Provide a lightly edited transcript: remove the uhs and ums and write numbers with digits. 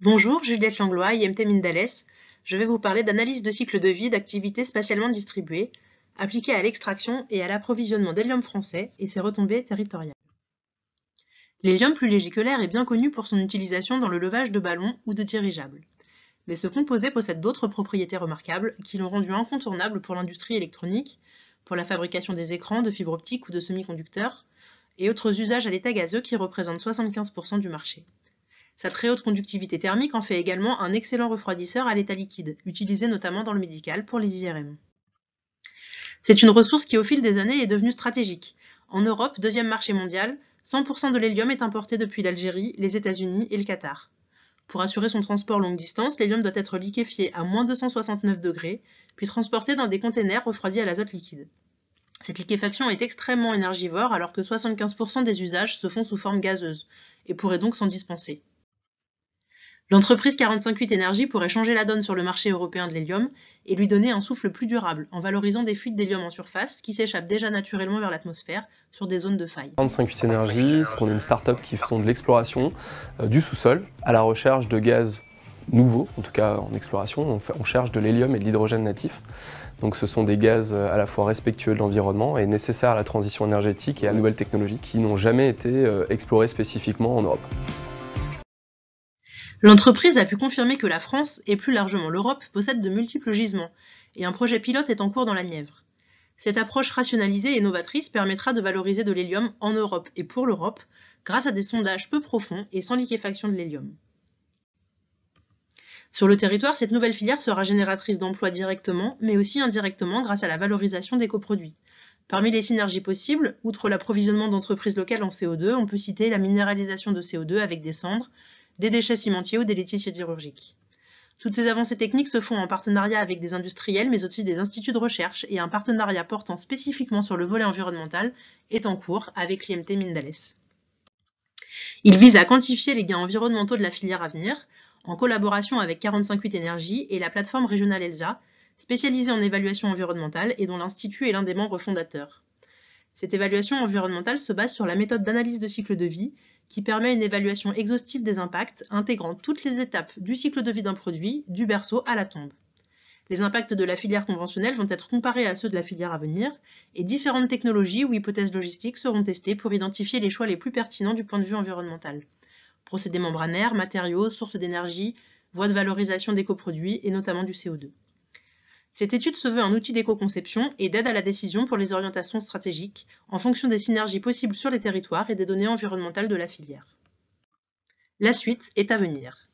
Bonjour, Juliette Langlois, IMT Mindales. Je vais vous parler d'analyse de cycle de vie d'activités spatialement distribuées, appliquées à l'extraction et à l'approvisionnement d'hélium français et ses retombées territoriales. L'hélium plus léger que l'air est bien connu pour son utilisation dans le levage de ballons ou de dirigeables. Mais ce composé possède d'autres propriétés remarquables qui l'ont rendu incontournable pour l'industrie électronique, pour la fabrication des écrans, de fibres optiques ou de semi-conducteurs, et autres usages à l'état gazeux qui représentent 75% du marché. Sa très haute conductivité thermique en fait également un excellent refroidisseur à l'état liquide, utilisé notamment dans le médical pour les IRM. C'est une ressource qui au fil des années est devenue stratégique. En Europe, deuxième marché mondial, 100% de l'hélium est importé depuis l'Algérie, les États-Unis et le Qatar. Pour assurer son transport longue distance, l'hélium doit être liquéfié à moins 269 degrés, puis transporté dans des containers refroidis à l'azote liquide. Cette liquéfaction est extrêmement énergivore alors que 75% des usages se font sous forme gazeuse, et pourraient donc s'en dispenser. L'entreprise 458 Énergie pourrait changer la donne sur le marché européen de l'hélium et lui donner un souffle plus durable en valorisant des fuites d'hélium en surface qui s'échappent déjà naturellement vers l'atmosphère sur des zones de faille. 458 Énergie, on est une start-up qui fait de l'exploration du sous-sol à la recherche de gaz nouveaux, en tout cas en exploration. On cherche de l'hélium et de l'hydrogène natif. Donc ce sont des gaz à la fois respectueux de l'environnement et nécessaires à la transition énergétique et à de nouvelles technologies qui n'ont jamais été explorées spécifiquement en Europe. L'entreprise a pu confirmer que la France, et plus largement l'Europe, possède de multiples gisements, et un projet pilote est en cours dans la Nièvre. Cette approche rationalisée et novatrice permettra de valoriser de l'hélium en Europe et pour l'Europe, grâce à des sondages peu profonds et sans liquéfaction de l'hélium. Sur le territoire, cette nouvelle filière sera génératrice d'emplois directement, mais aussi indirectement grâce à la valorisation des coproduits. Parmi les synergies possibles, outre l'approvisionnement d'entreprises locales en CO2, on peut citer la minéralisation de CO2 avec des cendres, des déchets cimentiers ou des litiges sidérurgiques. Toutes ces avancées techniques se font en partenariat avec des industriels, mais aussi des instituts de recherche, et un partenariat portant spécifiquement sur le volet environnemental est en cours avec l'IMT Mindales. Il vise à quantifier les gains environnementaux de la filière à venir, en collaboration avec 458 Énergie et la plateforme régionale ELSA, spécialisée en évaluation environnementale et dont l'Institut est l'un des membres fondateurs. Cette évaluation environnementale se base sur la méthode d'analyse de cycle de vie, qui permet une évaluation exhaustive des impacts, intégrant toutes les étapes du cycle de vie d'un produit, du berceau à la tombe. Les impacts de la filière conventionnelle vont être comparés à ceux de la filière à venir, et différentes technologies ou hypothèses logistiques seront testées pour identifier les choix les plus pertinents du point de vue environnemental. Procédés membranaires, matériaux, sources d'énergie, voies de valorisation des coproduits et notamment du CO2. Cette étude se veut un outil d'éco-conception et d'aide à la décision pour les orientations stratégiques en fonction des synergies possibles sur les territoires et des données environnementales de la filière. La suite est à venir.